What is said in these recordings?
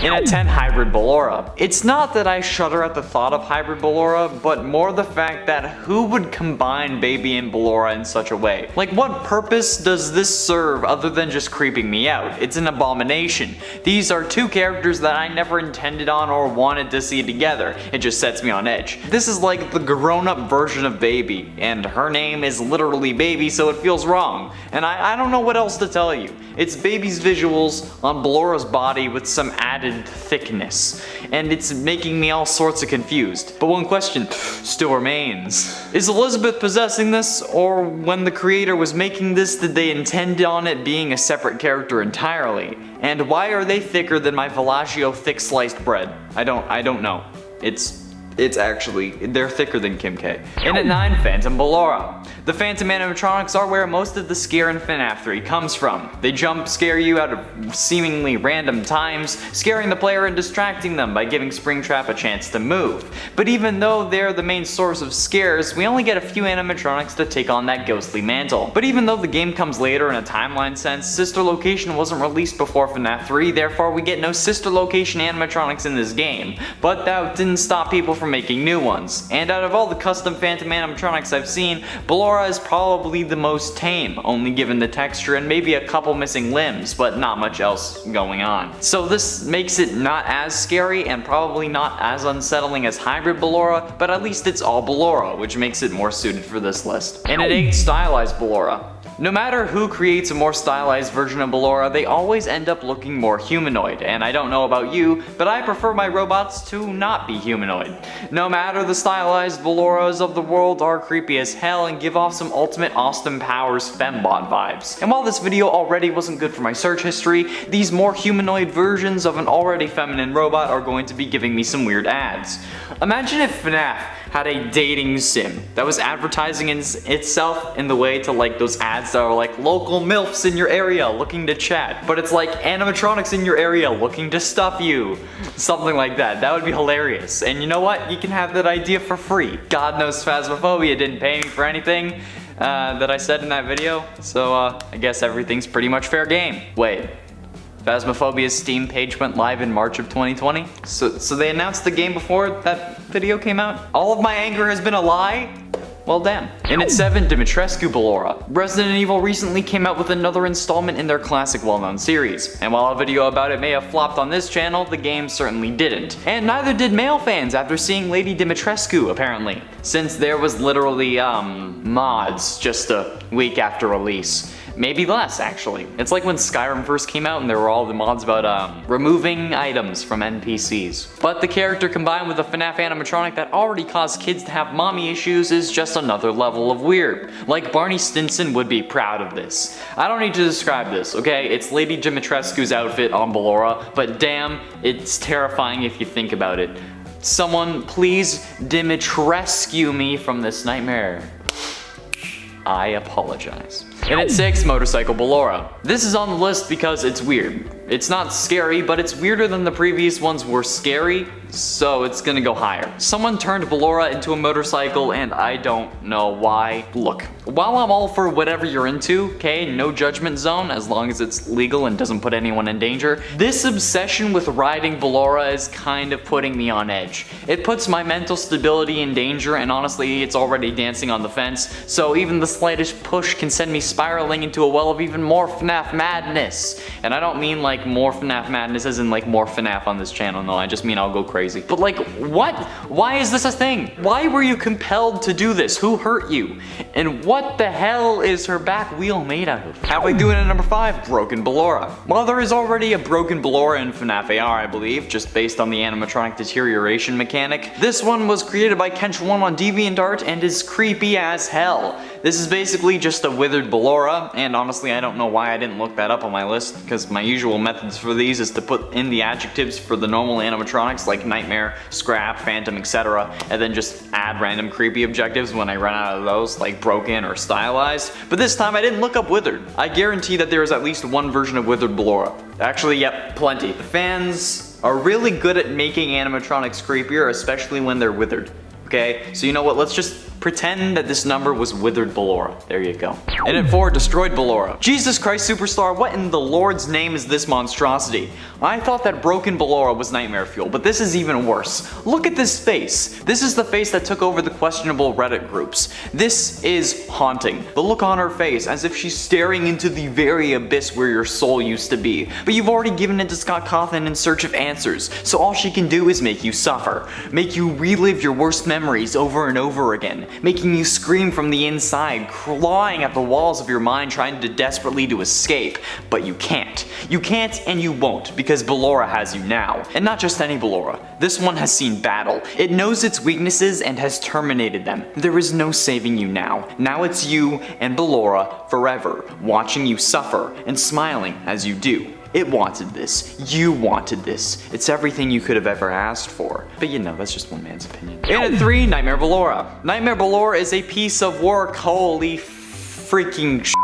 In a 10 hybrid Ballora. It's not that I shudder at the thought of hybrid Ballora, but more the fact that who would combine Baby and Ballora in such a way? Like, what purpose does this serve other than just creeping me out? It's an abomination. These are two characters that I never intended on or wanted to see together. It just sets me on edge. This is like the grown-up version of Baby, and her name is literally Baby, so it feels wrong. And I don't know what else to tell you. It's Baby's visuals on Ballora's body with some added thickness, and it's making me all sorts of confused. But one question still remains. Is Elizabeth possessing this, or when the creator was making this, did they intend on it being a separate character entirely? And why are they thicker than my Villaggio thick sliced bread? I don't know. It's actually, they're thicker than Kim K. And at 9, Phantom Ballora. The Phantom animatronics are where most of the scare in FNAF 3 comes from. They jump scare you out of seemingly random times, scaring the player and distracting them by giving Springtrap a chance to move. But even though they're the main source of scares, we only get a few animatronics to take on that ghostly mantle. But even though the game comes later in a timeline sense, Sister Location wasn't released before FNAF 3, therefore we get no Sister Location animatronics in this game. But that didn't stop people from making new ones. And out of all the custom Phantom animatronics I've seen, Ballora is probably the most tame, only given the texture and maybe a couple missing limbs, but not much else going on. So this makes it not as scary and probably not as unsettling as hybrid Ballora, but at least it's all Ballora, which makes it more suited for this list. And at 8, stylized Ballora. No matter who creates a more stylized version of Ballora, they always end up looking more humanoid, and I don't know about you, but I prefer my robots to not be humanoid. No matter, the stylized Balloras of the world are creepy as hell and give off some Ultimate Austin Powers fembot vibes. And while this video already wasn't good for my search history, these more humanoid versions of an already feminine robot are going to be giving me some weird ads. Imagine if FNAF had a dating sim that was advertising itself in the way to like those ads that are like local MILFs in your area looking to chat, but it's like animatronics in your area looking to stuff you. Something like that. That would be hilarious. And you know what? You can have that idea for free. God knows Phasmophobia didn't pay me for anything that I said in that video, so I guess everything's pretty much fair game. Wait. Phasmophobia's Steam page went live in March of 2020. So they announced the game before that video came out? All of my anger has been a lie? Well, damn. And at 7, Dimitrescu Ballora. Resident Evil recently came out with another installment in their classic well-known series. And while a video about it may have flopped on this channel, the game certainly didn't. And neither did male fans after seeing Lady Dimitrescu, apparently. Since there was literally, mods just a week after release. Maybe less, actually. It's like when Skyrim first came out and there were all the mods about removing items from NPCs. But the character combined with a FNAF animatronic that already caused kids to have mommy issues is just another level of weird. Like Barney Stinson would be proud of this. I don't need to describe this, okay? It's Lady Dimitrescu's outfit on Ballora, but damn, it's terrifying if you think about it. Someone please Dimitrescu me from this nightmare. I apologize. And at 6, Motorcycle Ballora. This is on the list because it's weird. It's not scary, but it's weirder than the previous ones were scary, so it's gonna go higher. Someone turned Ballora into a motorcycle and I don't know why. Look, while I'm all for whatever you're into, okay, no judgment zone as long as it's legal and doesn't put anyone in danger, this obsession with riding Ballora is kind of putting me on edge. It puts my mental stability in danger, and honestly, it's already dancing on the fence, so even the slightest push can send me spiraling into a well of even more FNAF madness. And I don't mean like more FNAF madness as in like more FNAF on this channel, no, I just mean I'll go crazy. But like, what? Why is this a thing? Why were you compelled to do this? Who hurt you? And what the hell is her back wheel made out of? Halfway through it at number 5, Broken Ballora. While there is already a Broken Ballora in FNAF AR, I believe, just based on the animatronic deterioration mechanic, this one was created by Kench1 on DeviantArt and is creepy as hell. This is basically just a withered Ballora, and honestly I don't know why I didn't look that up on my list, because my usual methods for these is to put in the adjectives for the normal animatronics like Nightmare, Scrap, Phantom, etc. and then just add random creepy objectives when I run out of those, like broken or stylized. But this time I didn't look up withered. I guarantee that there is at least one version of withered Ballora. Actually, yep, plenty. The fans are really good at making animatronics creepier, especially when they're withered. Okay, so you know what, let's just Pretend that this number was Withered Ballora. There you go. And at 4, Destroyed Ballora. Jesus Christ Superstar, what in the Lord's name is this monstrosity? I thought that Broken Ballora was nightmare fuel, but this is even worse. Look at this face. This is the face that took over the questionable Reddit groups. This is haunting. The look on her face, as if she's staring into the very abyss where your soul used to be. But you've already given it to Scott Cawthon in search of answers, so all she can do is make you suffer. Make you relive your worst memories over and over again. Making you scream from the inside, clawing at the walls of your mind trying to desperately to escape. But you can't. You can't and you won't, because Ballora has you now. And not just any Ballora. This one has seen battle. It knows its weaknesses and has terminated them. There is no saving you now. Now it's you and Ballora forever, watching you suffer and smiling as you do. It wanted this. You wanted this. It's everything you could have ever asked for. But you know, that's just one man's opinion. And at 3, Nightmare Ballora. Nightmare Ballora is a piece of work. Holy freaking shit.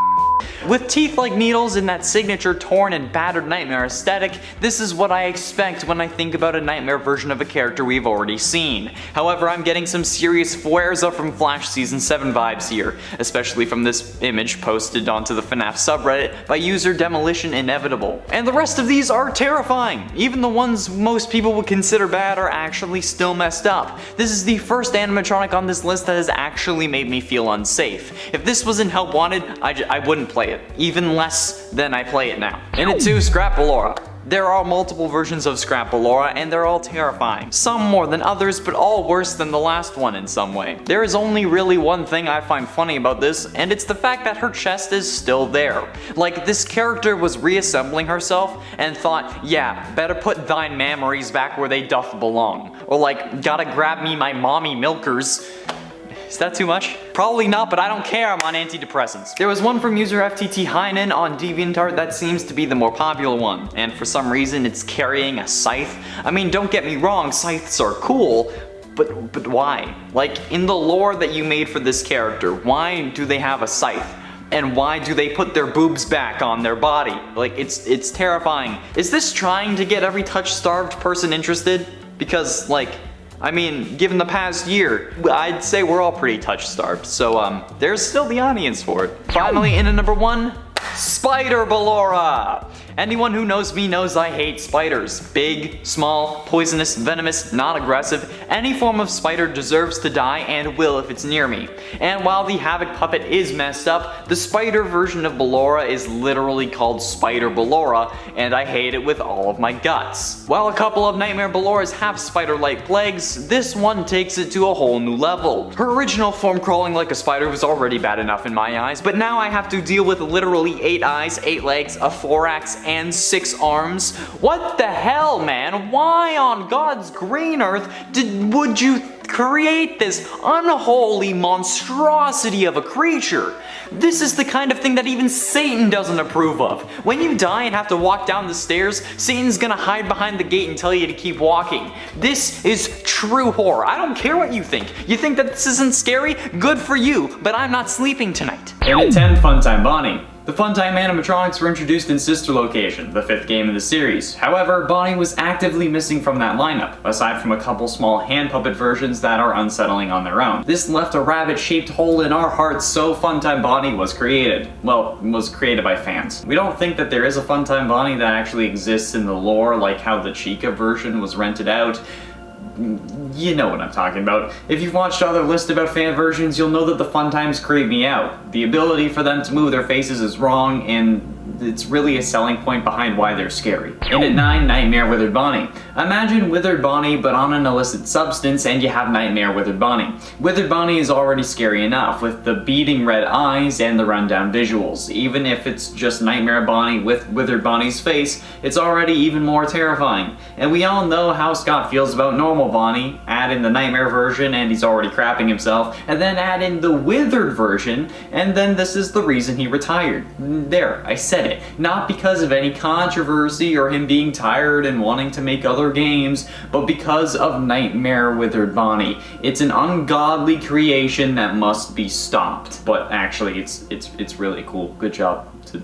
With teeth like needles and that signature torn and battered nightmare aesthetic, this is what I expect when I think about a nightmare version of a character we've already seen. However, I'm getting some serious flares up from Flash Season 7 vibes here, especially from this image posted onto the FNAF subreddit by user Demolition Inevitable. And the rest of these are terrifying. Even the ones most people would consider bad are actually still messed up. This is the first animatronic on this list that has actually made me feel unsafe. If this wasn't Help Wanted, I wouldn't play it. Even less than I play it now. And at 2, Scrap Ballora. There are multiple versions of Scrap Ballora and they're all terrifying. Some more than others, but all worse than the last one in some way. There is only really one thing I find funny about this, and it's the fact that her chest is still there. Like, this character was reassembling herself and thought, yeah, better put thine mammaries back where they doth belong. Or like, gotta grab me my mommy milkers. Is that too much? Probably not, but I don't care, I'm on antidepressants. There was one from user FTT Heinen on DeviantArt that seems to be the more popular one, and for some reason it's carrying a scythe. I mean, don't get me wrong, scythes are cool, but why? Like, in the lore that you made for this character, why do they have a scythe? And why do they put their boobs back on their body? Like, it's terrifying. Is this trying to get every touch-starved person interested? Because, like, I mean, given the past year, I'd say we're all pretty touch-starved, so there's still the audience for it. Finally, in at number 1, Spider Ballora! Anyone who knows me knows I hate spiders. Big, small, poisonous, venomous, not aggressive. Any form of spider deserves to die and will if it's near me. And while the Havoc puppet is messed up, the spider version of Ballora is literally called Spider Ballora, and I hate it with all of my guts. While a couple of Nightmare Balloras have spider-like legs, this one takes it to a whole new level. Her original form crawling like a spider was already bad enough in my eyes, but now I have to deal with literally 8 eyes, 8 legs, a thorax, and 6 arms. What the hell, man? Why on God's green earth would you create this unholy monstrosity of a creature? This is the kind of thing that even Satan doesn't approve of. When you die and have to walk down the stairs, Satan's gonna hide behind the gate and tell you to keep walking. This is true horror. I don't care what you think. You think that this isn't scary? Good for you, but I'm not sleeping tonight. And at 10, Funtime Bonnie. The Funtime animatronics were introduced in Sister Location, the 5th game in the series. However, Bonnie was actively missing from that lineup, aside from a couple small hand puppet versions that are unsettling on their own. This left a rabbit-shaped hole in our hearts, so Funtime Bonnie was created. Well, was created by fans. We don't think that there is a Funtime Bonnie that actually exists in the lore, like how the Chica version was rented out. You know what I'm talking about. If you've watched other lists about fan versions, you'll know that the Funtimes creep me out. The ability for them to move their faces is wrong, and it's really a selling point behind why they're scary. And at 9, Nightmare Withered Bonnie. Imagine Withered Bonnie but on an illicit substance and you have Nightmare Withered Bonnie. Withered Bonnie is already scary enough with the beating red eyes and the rundown visuals. Even if it's just Nightmare Bonnie with Withered Bonnie's face, it's already even more terrifying. And we all know how Scott feels about normal Bonnie. Add in the Nightmare version and he's already crapping himself, and then add in the Withered version, and then this is the reason he retired. There, I said it. Not because of any controversy or him being tired and wanting to make other games, but because of Nightmare Withered Bonnie. It's an ungodly creation that must be stopped. But actually, it's really cool. Good job to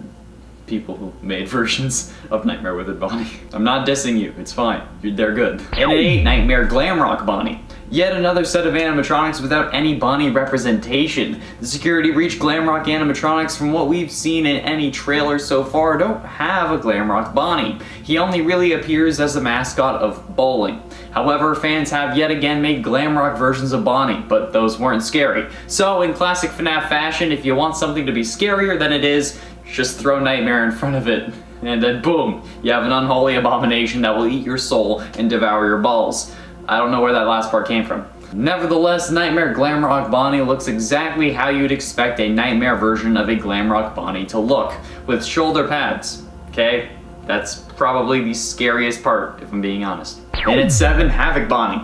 people who made versions of Nightmare Withered Bonnie. I'm not dissing you, it's fine. They're good. And at 8, Nightmare Glamrock Bonnie. Yet another set of animatronics without any Bonnie representation. The security breach Glamrock animatronics, from what we've seen in any trailer so far, don't have a Glamrock Bonnie. He only really appears as the mascot of bowling. However, fans have yet again made Glamrock versions of Bonnie, but those weren't scary. So in classic FNAF fashion, if you want something to be scarier than it is, just throw Nightmare in front of it. And then boom, you have an unholy abomination that will eat your soul and devour your balls. I don't know where that last part came from. Nevertheless, Nightmare Glamrock Bonnie looks exactly how you'd expect a Nightmare version of a Glamrock Bonnie to look, with shoulder pads. Okay? That's probably the scariest part, if I'm being honest. And at 7, Havoc Bonnie.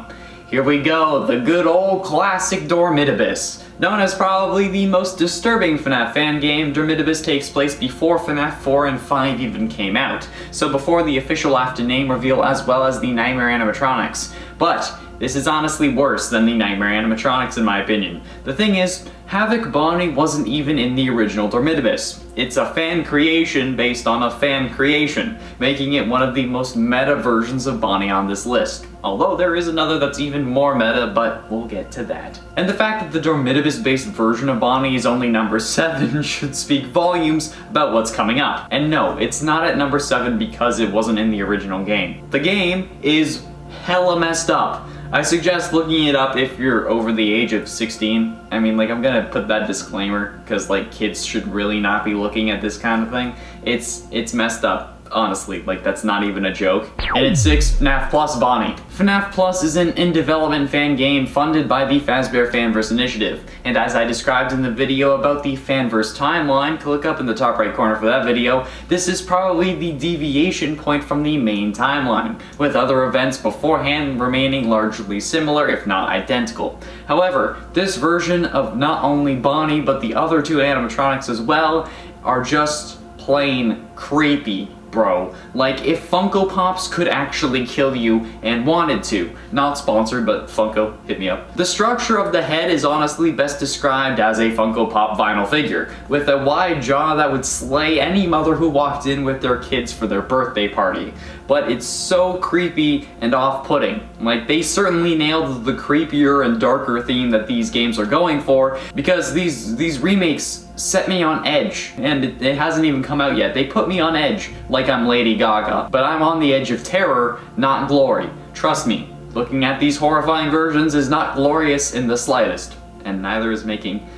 Here we go, the good old classic Dormitibus. Known as probably the most disturbing FNAF fan game, Dormitibus takes place before FNAF 4 and 5 even came out, so before the official after name reveal as well as the Nightmare animatronics. But this is honestly worse than the Nightmare animatronics in my opinion. The thing is, Havoc Bonnie wasn't even in the original Dormitibus. It's a fan creation based on a fan creation, making it one of the most meta versions of Bonnie on this list. Although there is another that's even more meta, but we'll get to that. And the fact that the Dormitibus based version of Bonnie is only number 7 should speak volumes about what's coming up. And no, it's not at number 7 because it wasn't in the original game. The game is hella messed up. I suggest looking it up if you're over the age of 16. I mean, like, I'm gonna put that disclaimer because, like, kids should really not be looking at this kind of thing. It's messed up. Honestly, like, that's not even a joke. And at 6, FNAF Plus Bonnie. FNAF Plus is an in-development fan game funded by the Fazbear Fanverse Initiative. And as I described in the video about the Fanverse timeline, click up in the top right corner for that video, this is probably the deviation point from the main timeline, with other events beforehand remaining largely similar, if not identical. However, this version of not only Bonnie, but the other 2 animatronics as well, are just plain creepy. Bro, like if Funko Pops could actually kill you and wanted to. Not sponsored, but Funko, hit me up. The structure of the head is honestly best described as a Funko Pop vinyl figure, with a wide jaw that would slay any mother who walked in with their kids for their birthday party. But it's so creepy and off-putting. Like, they certainly nailed the creepier and darker theme that these games are going for, because these remakes set me on edge, and it hasn't even come out yet. They put me on edge like I'm Lady Gaga, but I'm on the edge of terror, not glory. Trust me, looking at these horrifying versions is not glorious in the slightest, and neither is making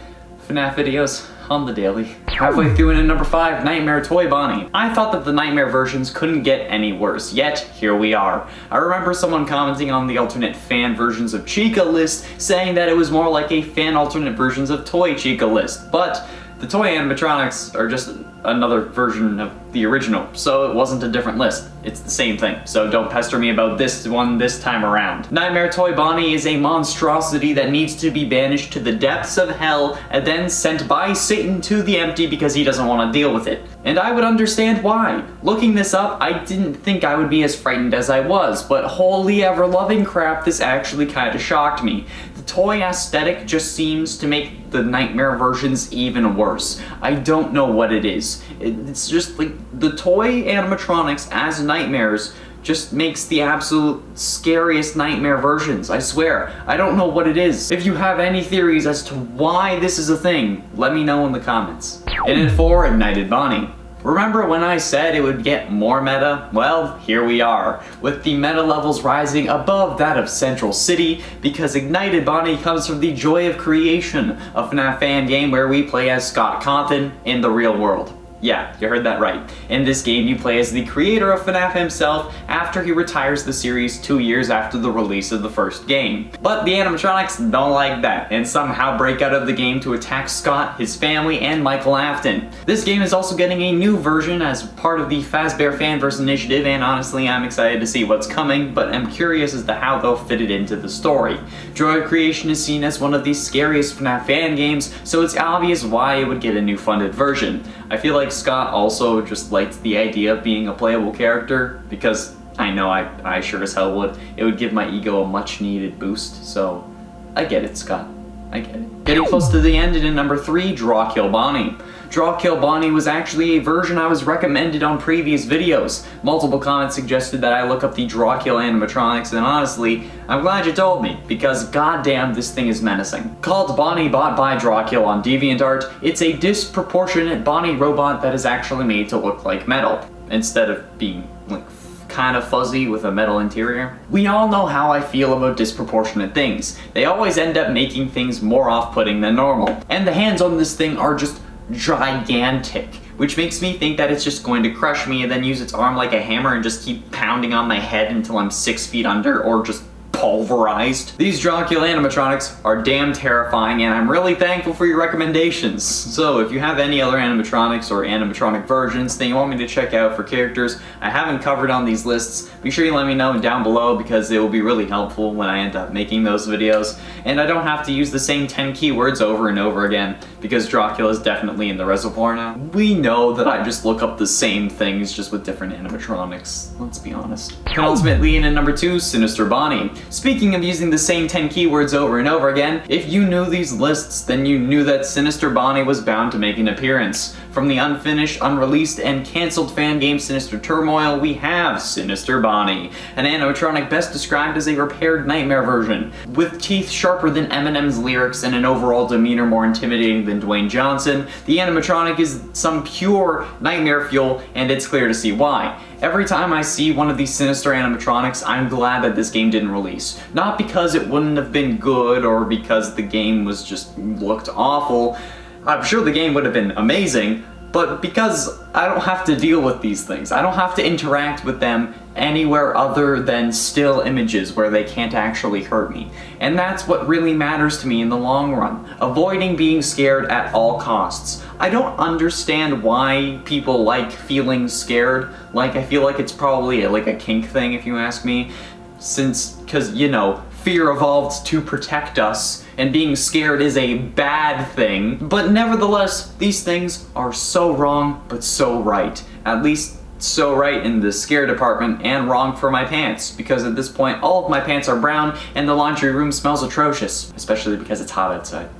FNAF videos on the daily. Halfway through and at number 5, Nightmare Toy Bonnie. I thought that the Nightmare versions couldn't get any worse, yet here we are. I remember someone commenting on the alternate fan versions of Chica list, saying that it was more like a fan alternate versions of Toy Chica list, but the toy animatronics are just another version of the original, so it wasn't a different list. It's the same thing, so don't pester me about this one this time around. Nightmare Toy Bonnie is a monstrosity that needs to be banished to the depths of hell and then sent by Satan to the empty because he doesn't want to deal with it. And I would understand why. Looking this up, I didn't think I would be as frightened as I was, but holy ever-loving crap, this actually kinda shocked me. The toy aesthetic just seems to make the Nightmare versions even worse. I don't know what it is. It's just like the toy animatronics as nightmares just makes the absolute scariest Nightmare versions, I swear. I don't know what it is. If you have any theories as to why this is a thing, let me know in the comments. And at 4, Ignited Bonnie. Remember when I said it would get more meta? Well, here we are, with the meta levels rising above that of Central City, because Ignited Bonnie comes from the joy of creation, a FNAF fan game where we play as Scott Compton in the real world. Yeah, you heard that right. In this game, you play as the creator of FNAF himself after he retires the series 2 years after the release of the first game. But the animatronics don't like that, and somehow break out of the game to attack Scott, his family, and Michael Afton. This game is also getting a new version as part of the Fazbear Fanverse Initiative, and honestly, I'm excited to see what's coming, but I'm curious as to how they'll fit it into the story. Joy of Creation is seen as one of the scariest FNAF fan games, so it's obvious why it would get a new funded version. I feel like Scott also just liked the idea of being a playable character, because I know I sure as hell would. It would give my ego a much needed boost, so I get it, Scott. I get it. Getting close to the end, and in number 3, Draw Kill Bonnie. Draw Kill Bonnie was actually a version I was recommended on previous videos. Multiple comments suggested that I look up the Draw Kill animatronics, and honestly, I'm glad you told me, because goddamn this thing is menacing. Called Bonnie Bot by Draw Kill on DeviantArt, it's a disproportionate Bonnie robot that is actually made to look like metal, instead of being like kind of fuzzy with a metal interior. We all know how I feel about disproportionate things. They always end up making things more off-putting than normal. And the hands on this thing are just gigantic, which makes me think that it's just going to crush me and then use its arm like a hammer and just keep pounding on my head until I'm 6 feet under, or just pulverized. These Draw Kill animatronics are damn terrifying, and I'm really thankful for your recommendations. So if you have any other animatronics or animatronic versions that you want me to check out for characters I haven't covered on these lists, be sure you let me know down below, because it will be really helpful when I end up making those videos, and I don't have to use the same 10 keywords over and over again, because Draw Kill is definitely in the reservoir now. We know that I just look up the same things just with different animatronics, let's be honest. Penultimately, in at number 2, Sinister Bonnie. Speaking of using the same 10 keywords over and over again, if you knew these lists, then you knew that Sinister Bonnie was bound to make an appearance. From the unfinished, unreleased, and cancelled fan game Sinister Turmoil, we have Sinister Bonnie, an animatronic best described as a repaired nightmare version. With teeth sharper than Eminem's lyrics and an overall demeanor more intimidating than Dwayne Johnson, the animatronic is some pure nightmare fuel, and it's clear to see why. Every time I see one of these sinister animatronics, I'm glad that this game didn't release. Not because it wouldn't have been good or because the game was just looked awful. I'm sure the game would have been amazing, but because I don't have to deal with these things. I don't have to interact with them anywhere other than still images where they can't actually hurt me. And that's what really matters to me in the long run. Avoiding being scared at all costs. I don't understand why people like feeling scared. Like, I feel like it's probably like a kink thing, if you ask me. Cause, you know, fear evolved to protect us, and being scared is a bad thing. But nevertheless, these things are so wrong, but so right. At least so right in the scare department, and wrong for my pants, because at this point all of my pants are brown and the laundry room smells atrocious, especially because it's hot outside.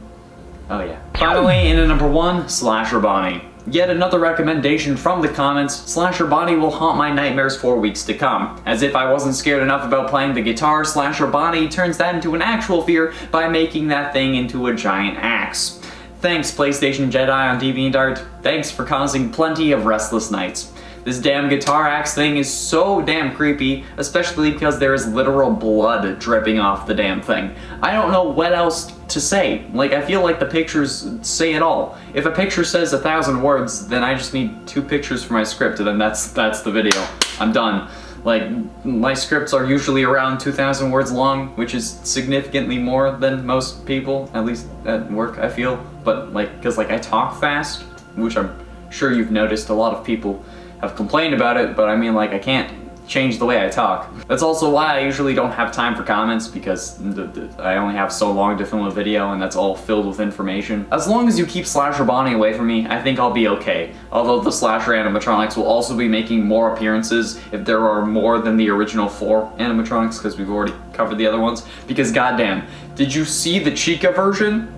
Oh yeah. Finally, in at number 1, Slasher Bonnie. Yet another recommendation from the comments, Slasher Bonnie will haunt my nightmares for weeks to come. As if I wasn't scared enough about playing the guitar, Slasher Bonnie turns that into an actual fear by making that thing into a giant axe. Thanks, PlayStation Jedi on DeviantArt. Thanks for causing plenty of restless nights. This damn guitar axe thing is so damn creepy, especially because there is literal blood dripping off the damn thing. I don't know what else to say. Like, I feel like the pictures say it all. If a picture says 1,000 words, then I just need 2 pictures for my script, and then that's the video. I'm done. Like, my scripts are usually around 2,000 words long, which is significantly more than most people, at least at work, I feel. But, like, because, like, I talk fast, which I'm sure you've noticed a lot of people have complained about it, but I mean, like, I can't change the way I talk. That's also why I usually don't have time for comments, because I only have so long to film a video, and that's all filled with information. As long as you keep Slasher Bonnie away from me, I think I'll be okay. Although the Slasher animatronics will also be making more appearances if there are more than the original 4 animatronics, because we've already covered the other ones. Because goddamn, did you see the Chica version?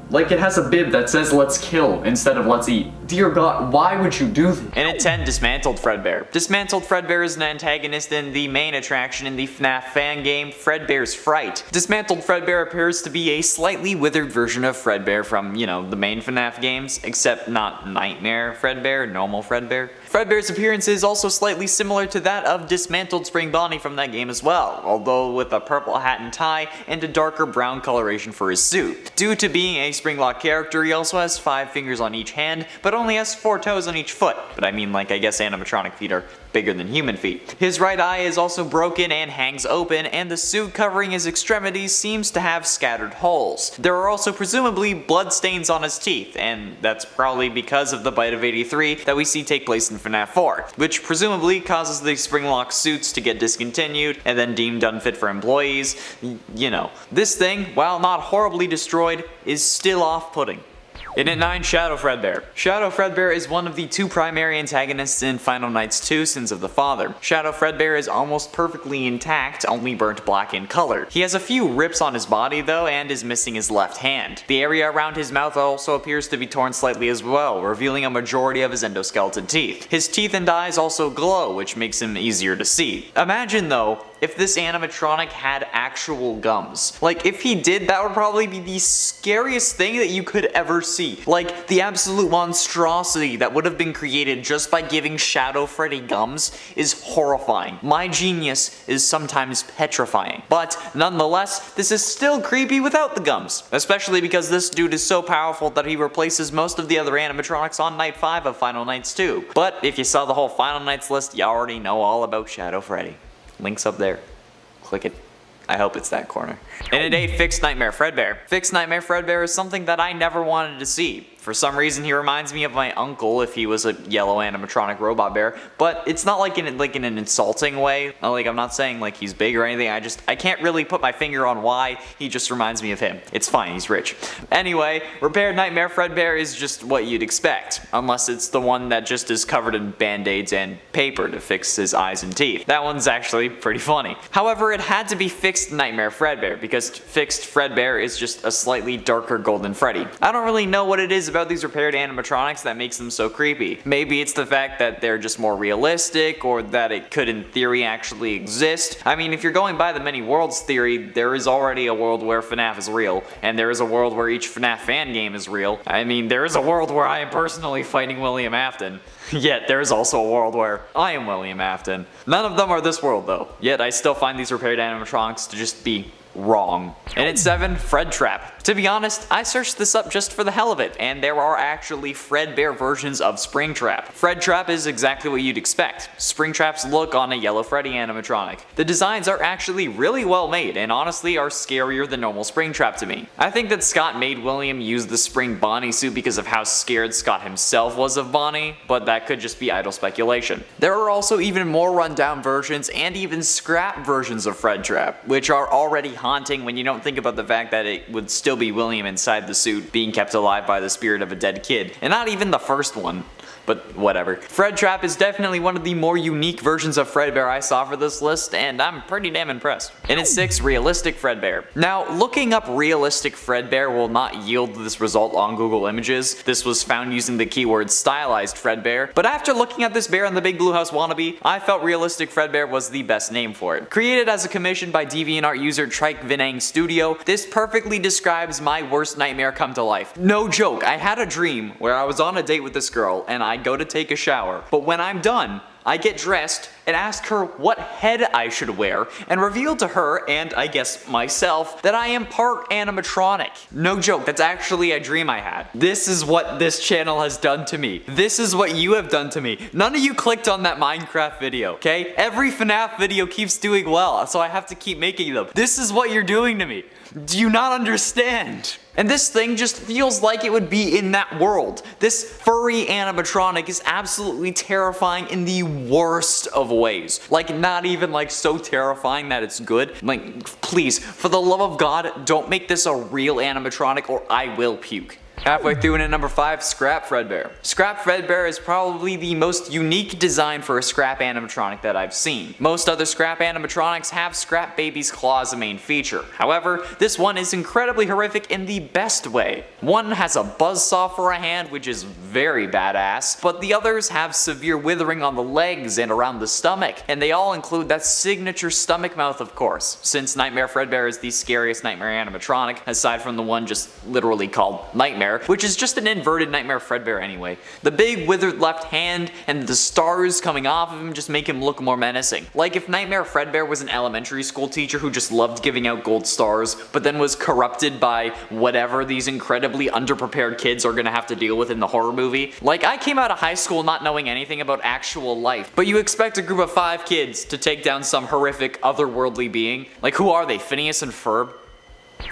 Like, it has a bib that says "Let's kill" instead of "Let's eat." Dear God, why would you do this? And at 10, Dismantled Fredbear. Dismantled Fredbear is an antagonist in the main attraction in the FNAF fan game, Fredbear's Fright. Dismantled Fredbear appears to be a slightly withered version of Fredbear from, you know, the main FNAF games, except not Nightmare Fredbear, normal Fredbear. Fredbear's appearance is also slightly similar to that of Dismantled Spring Bonnie from that game as well, although with a purple hat and tie and a darker brown coloration for his suit. Due to being a Springlock character, he also has 5 fingers on each hand, but only has 4 toes on each foot. But I mean, like, I guess animatronic feet are bigger than human feet. His right eye is also broken and hangs open, and the suit covering his extremities seems to have scattered holes. There are also presumably blood stains on his teeth, and that's probably because of the bite of 83 that we see take place in FNAF 4, which presumably causes the Springlock suits to get discontinued and then deemed unfit for employees. You know, this thing, while not horribly destroyed, is still off-putting. In at 9, Shadow Fredbear. Shadow Fredbear is one of the 2 primary antagonists in Final Nights 2 Sins of the Father. Shadow Fredbear is almost perfectly intact, only burnt black in color. He has a few rips on his body though, and is missing his left hand. The area around his mouth also appears to be torn slightly as well, revealing a majority of his endoskeleton teeth. His teeth and eyes also glow, which makes him easier to see. Imagine though, if this animatronic had actual gums. Like, if he did, that would probably be the scariest thing that you could ever see. Like, the absolute monstrosity that would have been created just by giving Shadow Freddy gums is horrifying. My genius is sometimes petrifying. But, nonetheless, this is still creepy without the gums. Especially because this dude is so powerful that he replaces most of the other animatronics on Night 5 of Final Nights 2. But, if you saw the whole Final Nights list, you already know all about Shadow Freddy. Link's up there. Click it. I hope it's that corner. And at 8, Fixed Nightmare Fredbear. Fixed Nightmare Fredbear is something that I never wanted to see. For some reason, he reminds me of my uncle if he was a yellow animatronic robot bear, but it's not like in an insulting way. Like, I'm not saying like he's big or anything. I can't really put my finger on why. He just reminds me of him. It's fine, he's rich. Anyway, Repaired Nightmare Fredbear is just what you'd expect, unless it's the one that just is covered in band-aids and paper to fix his eyes and teeth. That one's actually pretty funny. However, it had to be Fixed Nightmare Fredbear because Fixed Fredbear is just a slightly darker Golden Freddy. I don't really know what it is about these repaired animatronics that makes them so creepy. Maybe it's the fact that they're just more realistic, or that it could in theory actually exist. I mean, if you're going by the many worlds theory, there is already a world where FNAF is real, and there is a world where each FNAF fan game is real. I mean, there is a world where I am personally fighting William Afton. Yet there is also a world where I am William Afton. None of them are this world though. Yet I still find these repaired animatronics to just be wrong. And at 7, Fred Trap. To be honest, I searched this up just for the hell of it, and there are actually Fredbear versions of Springtrap. Fred Trap is exactly what you'd expect. Springtrap's look on a yellow Freddy animatronic. The designs are actually really well made, and honestly are scarier than normal Springtrap to me. I think that Scott made William use the Spring Bonnie suit because of how scared Scott himself was of Bonnie, but that could just be idle speculation. There are also even more rundown versions and even scrap versions of Fred Trap, which are already haunting when you don't think about the fact that it would still be William inside the suit being kept alive by the spirit of a dead kid. And not even the first one. But whatever. Fred Trap is definitely one of the more unique versions of Fredbear I saw for this list, and I'm pretty damn impressed. And at 6, Realistic Fredbear. Now, looking up Realistic Fredbear will not yield this result on Google Images. This was found using the keyword Stylized Fredbear, but after looking at this bear on the Big Blue House wannabe, I felt Realistic Fredbear was the best name for it. Created as a commission by DeviantArt user Trike Vinang Studio, this perfectly describes my worst nightmare come to life. No joke, I had a dream where I was on a date with this girl, and I go to take a shower, but when I'm done, I get dressed and ask her what head I should wear, and reveal to her, and I guess myself, that I am part animatronic. No joke, that's actually a dream I had. This is what this channel has done to me. This is what you have done to me. None of you clicked on that Minecraft video, okay? Every FNAF video keeps doing well, so I have to keep making them. This is what you're doing to me. Do you not understand? And this thing just feels like it would be in that world. This furry animatronic is absolutely terrifying in the worst of ways. Like, not even like so terrifying that it's good. Like, please, for the love of God, don't make this a real animatronic or I will puke. Halfway through and at number 5, Scrap Fredbear. Scrap Fredbear is probably the most unique design for a scrap animatronic that I've seen. Most other scrap animatronics have Scrap Baby's claw as a main feature. However, this one is incredibly horrific in the best way. One has a buzzsaw for a hand, which is very badass, but the others have severe withering on the legs and around the stomach, and they all include that signature stomach mouth, of course, since Nightmare Fredbear is the scariest nightmare animatronic, aside from the one just literally called Nightmare, which is just an inverted Nightmare Fredbear anyway. The big withered left hand and the stars coming off of him just make him look more menacing. Like if Nightmare Fredbear was an elementary school teacher who just loved giving out gold stars, but then was corrupted by whatever these incredibly underprepared kids are gonna have to deal with in the horror movie. Like, I came out of high school not knowing anything about actual life, but you expect a group of 5 kids to take down some horrific otherworldly being? Like, who are they, Phineas and Ferb?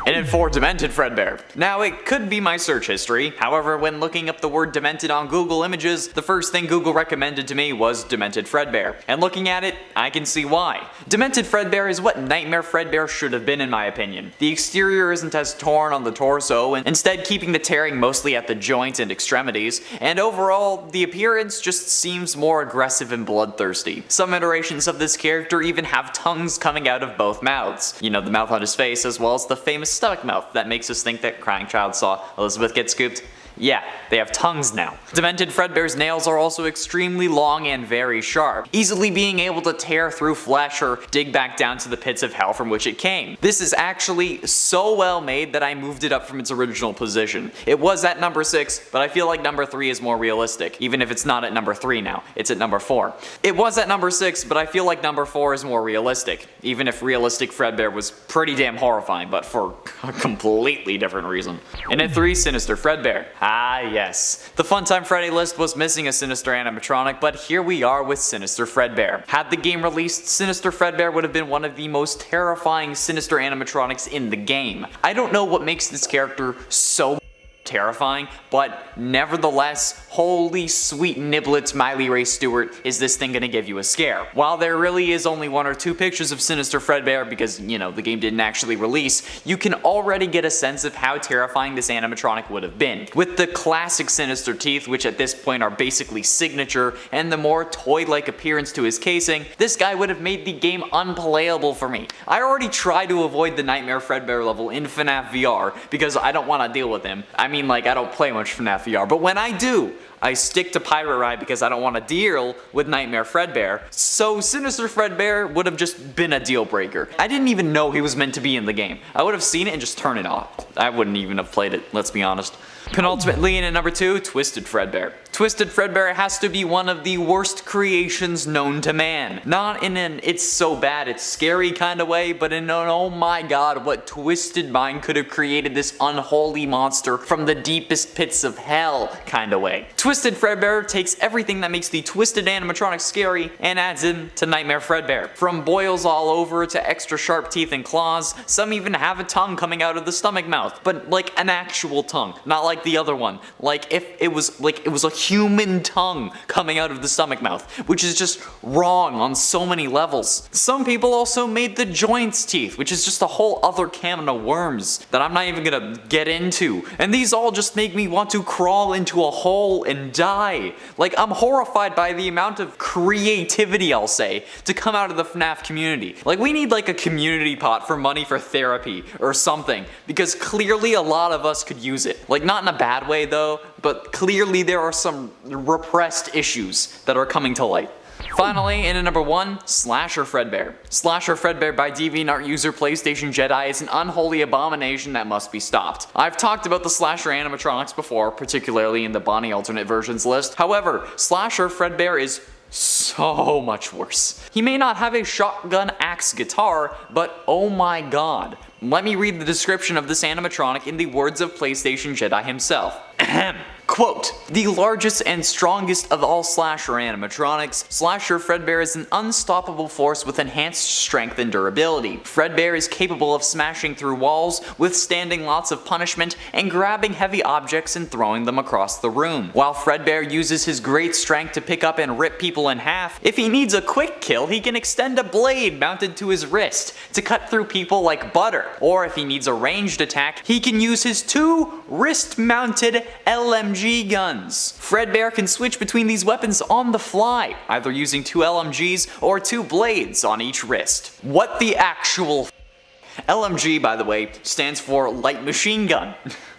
And then 4, Demented Fredbear. Now, it could be my search history. However, when looking up the word demented on Google Images, the first thing Google recommended to me was Demented Fredbear. And looking at it, I can see why. Demented Fredbear is what Nightmare Fredbear should have been in my opinion. The exterior isn't as torn on the torso, and instead keeping the tearing mostly at the joints and extremities, and overall, the appearance just seems more aggressive and bloodthirsty. Some iterations of this character even have tongues coming out of both mouths. You know, the mouth on his face as well as the famous stomach mouth that makes us think that Crying Child saw Elizabeth get scooped. Yeah, they have tongues now. Demented Fredbear's nails are also extremely long and very sharp, easily being able to tear through flesh or dig back down to the pits of hell from which it came. This is actually so well made that I moved it up from its original position. It was at number 6, but I feel like number 3 is more realistic, even if it's not at number 3 now, it's at number 4. It was at number 6, but I feel like number 4 is more realistic, even if realistic Fredbear was pretty damn horrifying, but for a completely different reason. And at 3, Sinister Fredbear. Ah yes, the Funtime Freddy list was missing a sinister animatronic, but here we are with Sinister Fredbear. Had the game released, Sinister Fredbear would have been one of the most terrifying sinister animatronics in the game. I don't know what makes this character so terrifying, but nevertheless, holy sweet niblets, Miley Ray Stewart, is this thing gonna give you a scare? While there really is only 1 or 2 pictures of Sinister Fredbear because, you know, the game didn't actually release, you can already get a sense of how terrifying this animatronic would have been. With the classic sinister teeth, which at this point are basically signature, and the more toy-like appearance to his casing, this guy would have made the game unplayable for me. I already try to avoid the Nightmare Fredbear level in FNAF VR because I don't want to deal with him. I mean, like, I don't play much FNAF VR, but when I do, I stick to Pirate Ride because I don't want to deal with Nightmare Fredbear, so Sinister Fredbear would have just been a deal breaker. I didn't even know he was meant to be in the game. I would have seen it and just turned it off. I wouldn't even have played it, let's be honest. Penultimately, in at number 2, Twisted Fredbear. Twisted Fredbear has to be one of the worst creations known to man. Not in an it's so bad it's scary kind of way, but in an oh my god, what twisted mind could have created this unholy monster from the deepest pits of hell kind of way. Twisted Fredbear takes everything that makes the twisted animatronic scary and adds in to Nightmare Fredbear. From boils all over to extra sharp teeth and claws, some even have a tongue coming out of the stomach mouth, but like an actual tongue, not like the other one. Like if it was a human tongue coming out of the stomach mouth, which is just wrong on so many levels. Some people also made the joints teeth, which is just a whole other can of worms that I'm not even gonna get into. And these all just make me want to crawl into a hole and die. Like, I'm horrified by the amount of creativity, I'll say, to come out of the FNAF community. Like, we need like a community pot for money for therapy or something, because clearly a lot of us could use it. Like, not in a bad way though, but clearly there are some repressed issues that are coming to light. Finally, in at number 1, Slasher Fredbear. Slasher Fredbear by DeviantArt user PlayStation Jedi is an unholy abomination that must be stopped. I've talked about the Slasher animatronics before, particularly in the Bonnie alternate versions list. However, Slasher Fredbear is so much worse. He may not have a shotgun axe guitar, but oh my god. Let me read the description of this animatronic in the words of PlayStation Jedi himself. Ahem. Quote, the largest and strongest of all slasher animatronics, Slasher Fredbear is an unstoppable force with enhanced strength and durability. Fredbear is capable of smashing through walls, withstanding lots of punishment, and grabbing heavy objects and throwing them across the room. While Fredbear uses his great strength to pick up and rip people in half, if he needs a quick kill, he can extend a blade mounted to his wrist to cut through people like butter. Or if he needs a ranged attack, he can use his 2 wrist-mounted LMG guns. Fredbear can switch between these weapons on the fly, either using 2 LMGs or 2 blades on each wrist. What the actual LMG, by the way, stands for light machine gun.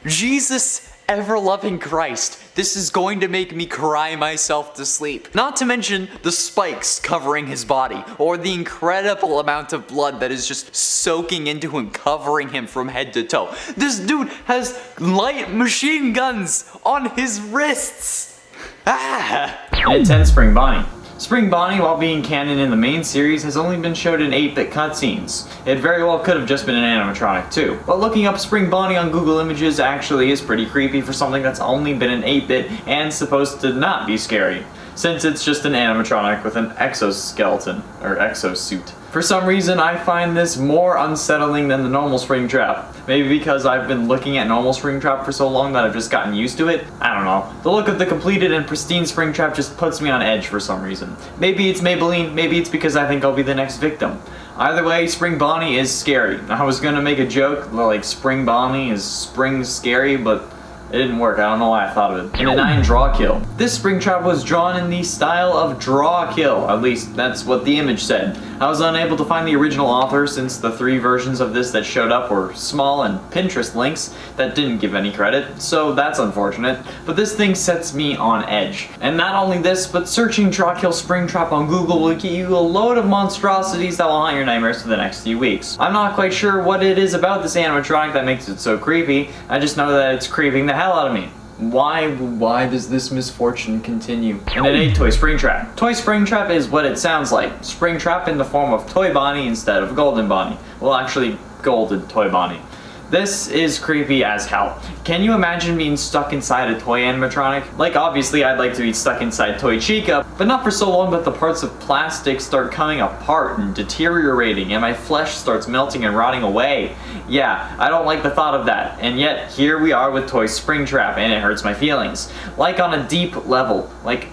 Jesus ever-loving Christ, this is going to make me cry myself to sleep. Not to mention the spikes covering his body, or the incredible amount of blood that is just soaking into him, covering him from head to toe. This dude has light machine guns on his wrists. Ah! And at 10, Spring Bonnie. Spring Bonnie, while being canon in the main series, has only been showed in 8-bit cutscenes. It very well could have just been an animatronic too. But looking up Spring Bonnie on Google Images actually is pretty creepy for something that's only been in 8-bit and supposed to not be scary, since it's just an animatronic with an exoskeleton, or exosuit. For some reason, I find this more unsettling than the normal Springtrap. Maybe because I've been looking at normal Springtrap for so long that I've just gotten used to it. I don't know. The look of the completed and pristine Springtrap just puts me on edge for some reason. Maybe it's Maybelline, maybe it's because I think I'll be the next victim. Either way, Spring Bonnie is scary. I was gonna make a joke, like Spring Bonnie is spring scary, but it didn't work. I don't know why I thought of it. And a 9 draw kill. This Springtrap was drawn in the style of draw kill. At least that's what the image said. I was unable to find the original author since the 3 versions of this that showed up were small and Pinterest links that didn't give any credit, so that's unfortunate. But this thing sets me on edge. And not only this, but searching draw kill Springtrap on Google will get you a load of monstrosities that will haunt your nightmares for the next few weeks. I'm not quite sure what it is about this animatronic that makes it so creepy. I just know that it's creeping the hell out of me. Why does this misfortune continue? And an 8 Toy Springtrap. Toy Springtrap is what it sounds like. Springtrap in the form of Toy Bonnie instead of Golden Bonnie. Well, actually, Golden Toy Bonnie. This is creepy as hell. Can you imagine being stuck inside a toy animatronic? Like, obviously I'd like to be stuck inside Toy Chica, but not for so long that the parts of plastic start coming apart and deteriorating and my flesh starts melting and rotting away. Yeah, I don't like the thought of that, and yet here we are with Toy Springtrap and it hurts my feelings. Like on a deep level, like,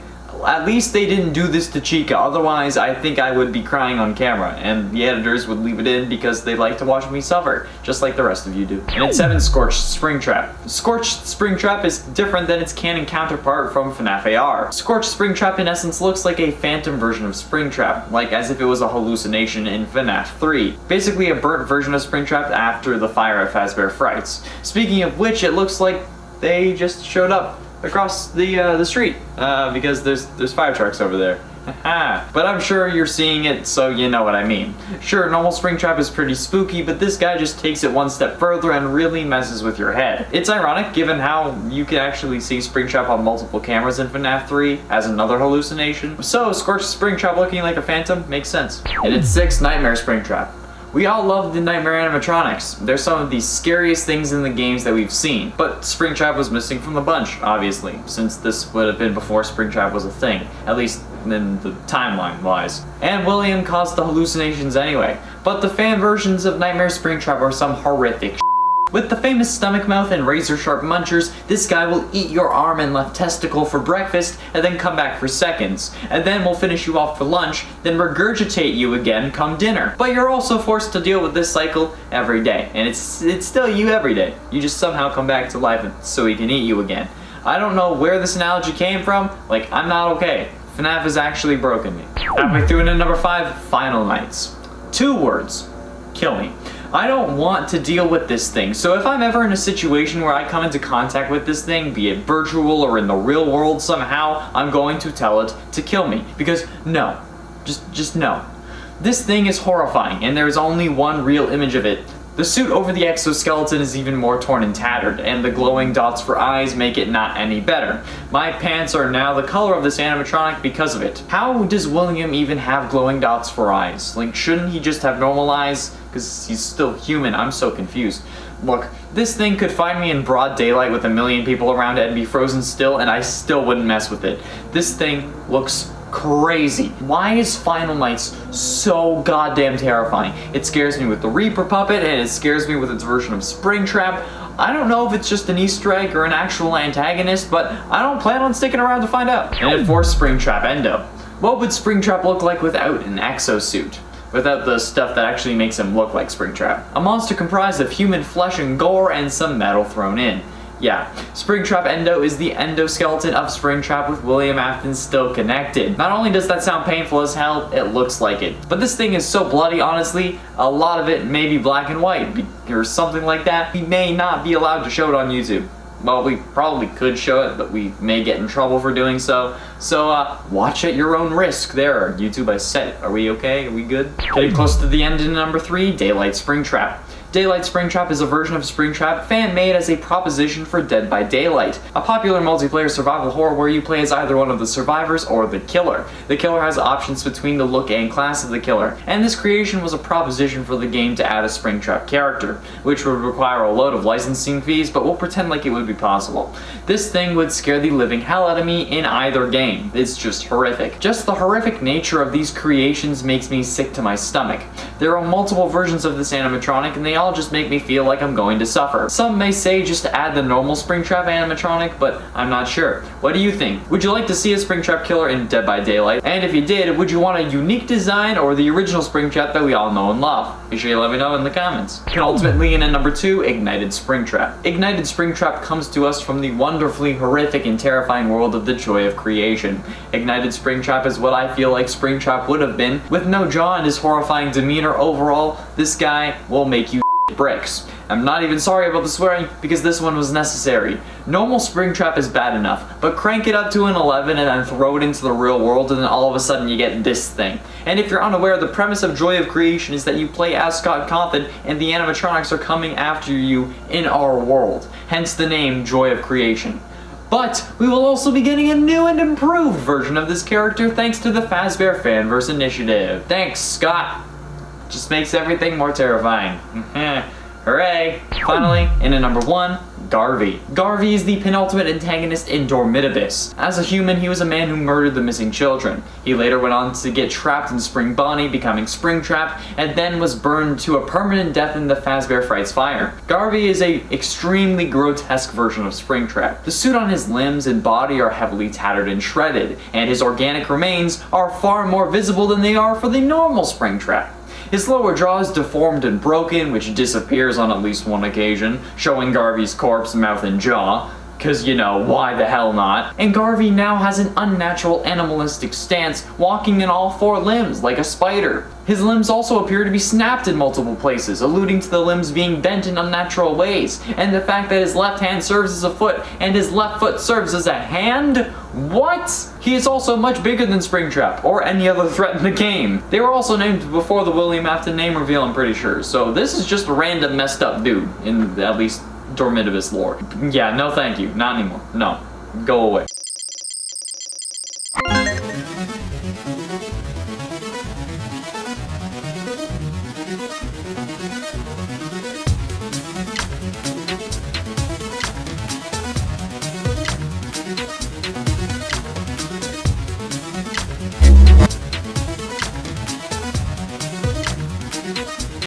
at least they didn't do this to Chica, otherwise I think I would be crying on camera, and the editors would leave it in because they like to watch me suffer, just like the rest of you do. And it's 7 Scorched Springtrap. Scorched Springtrap is different than its canon counterpart from FNAF AR. Scorched Springtrap in essence looks like a phantom version of Springtrap, like as if it was a hallucination in FNAF 3. Basically a burnt version of Springtrap after the fire at Fazbear Frights. Speaking of which, it looks like they just showed up across the street because there's fire trucks over there. But I'm sure you're seeing it, so you know what I mean. Sure, normal Springtrap is pretty spooky, but this guy just takes it one step further and really messes with your head. It's ironic given how you can actually see Springtrap on multiple cameras in FNAF 3 as another hallucination. So Scorched Springtrap looking like a phantom makes sense. And it's 6 Nightmare Springtrap. We all love the Nightmare animatronics. They're some of the scariest things in the games that we've seen, but Springtrap was missing from the bunch, obviously, since this would have been before Springtrap was a thing, at least in the timeline-wise. And William caused the hallucinations anyway, but the fan versions of Nightmare Springtrap are some horrific With the famous stomach mouth and razor-sharp munchers, this guy will eat your arm and left testicle for breakfast and then come back for seconds, and then will finish you off for lunch, then regurgitate you again come dinner. But you're also forced to deal with this cycle every day, and it's still you every day. You just somehow come back to life so he can eat you again. I don't know where this analogy came from, like, I'm not okay. FNAF has actually broken me. Halfway through into number 5, Final Nights. 2 words. Kill me. I don't want to deal with this thing, so if I'm ever in a situation where I come into contact with this thing, be it virtual or in the real world somehow, I'm going to tell it to kill me. Because no. Just no. This thing is horrifying, and there's only one real image of it. The suit over the exoskeleton is even more torn and tattered, and the glowing dots for eyes make it not any better. My pants are now the color of this animatronic because of it. How does William even have glowing dots for eyes? Like, shouldn't he just have normal eyes? Because he's still human, I'm so confused. Look, this thing could find me in broad daylight with a million people around it and be frozen still, and I still wouldn't mess with it. This thing looks crazy. Why is Final Nights so goddamn terrifying? It scares me with the Reaper puppet, and it scares me with its version of Springtrap. I don't know if it's just an Easter egg or an actual antagonist, but I don't plan on sticking around to find out. And for Springtrap Endo. What would Springtrap look like without an exosuit? Without the stuff that actually makes him look like Springtrap. A monster comprised of human flesh and gore and some metal thrown in. Yeah, Springtrap Endo is the endoskeleton of Springtrap with William Afton still connected. Not only does that sound painful as hell, it looks like it. But this thing is so bloody, honestly, a lot of it may be black and white, or something like that. We may not be allowed to show it on YouTube. Well, we probably could show it, but we may get in trouble for doing so. So, watch at your own risk there. YouTube, I said it. Are we okay? Are we good? Getting close to the end in number 3, Daylight Springtrap. Daylight Springtrap is a version of Springtrap fan-made as a proposition for Dead by Daylight, a popular multiplayer survival horror where you play as either one of the survivors or the killer. The killer has options between the look and class of the killer, and this creation was a proposition for the game to add a Springtrap character, which would require a load of licensing fees, but we'll pretend like it would be possible. This thing would scare the living hell out of me in either game. game. It's just horrific. Just the horrific nature of these creations makes me sick to my stomach. There are multiple versions of this animatronic and they all just make me feel like I'm going to suffer. Some may say just to add the normal Springtrap animatronic, but I'm not sure. What do you think? Would you like to see a Springtrap killer in Dead by Daylight? And if you did, would you want a unique design or the original Springtrap that we all know and love? Be sure you let me know in the comments. And ultimately, in at number 2, Ignited Springtrap. Ignited Springtrap comes to us from the wonderfully horrific and terrifying world of the joy of creation. Ignited Springtrap is what I feel like Springtrap would have been. With no jaw and his horrifying demeanor overall, this guy will make you bricks. I'm not even sorry about the swearing because this one was necessary. Normal Springtrap is bad enough, but crank it up to an 11 and then throw it into the real world and then all of a sudden you get this thing. And if you're unaware, the premise of Joy of Creation is that you play as Scott Cawthon and the animatronics are coming after you in our world. Hence the name Joy of Creation. But we will also be getting a new and improved version of this character thanks to the Fazbear Fanverse initiative. Thanks, Scott. Just makes everything more terrifying. Hooray! Finally, in at number 1, Garvey. Garvey is the penultimate antagonist in Dormitibus. As a human, he was a man who murdered the missing children. He later went on to get trapped in Spring Bonnie, becoming Springtrap, and then was burned to a permanent death in the Fazbear Frights fire. Garvey is a extremely grotesque version of Springtrap. The suit on his limbs and body are heavily tattered and shredded, and his organic remains are far more visible than they are for the normal Springtrap. His lower jaw is deformed and broken, which disappears on at least one occasion, showing Garvey's corpse, mouth, and jaw. Cause you know, why the hell not? And Garvey now has an unnatural animalistic stance, walking in all 4 limbs like a spider. His limbs also appear to be snapped in multiple places, alluding to the limbs being bent in unnatural ways, and the fact that his left hand serves as a foot and his left foot serves as a hand? What? He is also much bigger than Springtrap, or any other threat in the game. They were also named before the William Afton name reveal, I'm pretty sure, so this is just a random messed up dude, in at least Dormitibus lore. Yeah, no thank you, not anymore. No, go away.